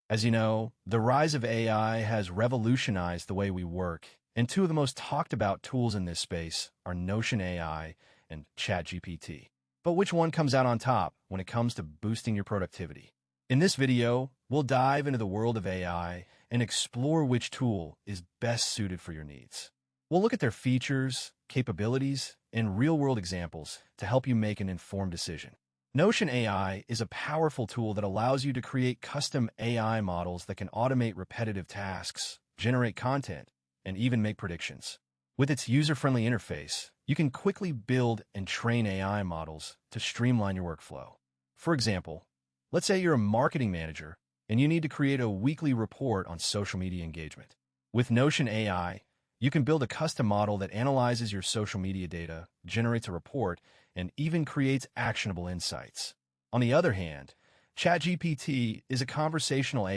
As you know, the rise of AI has revolutionized the way we work, and two of the most talked about tools in this space are Notion AI and ChatGPT. But which one comes out on top when it comes to boosting your productivity? In this video, we'll dive into the world of AI and explore which tool is best suited for your needs. We'll look at their features, capabilities, and real-world examples to help you make an informed decision. Notion AI is a powerful tool that allows you to create custom AI models that can automate repetitive tasks, generate content, and even make predictions. With its user-friendly interface, you can quickly build and train AI models to streamline your workflow. For example, let's say you're a marketing manager and you need to create a weekly report on social media engagement. With Notion AI, you can build a custom model that analyzes your social media data, generates a report, and even creates actionable insights. On the other hand, ChatGPT is a conversational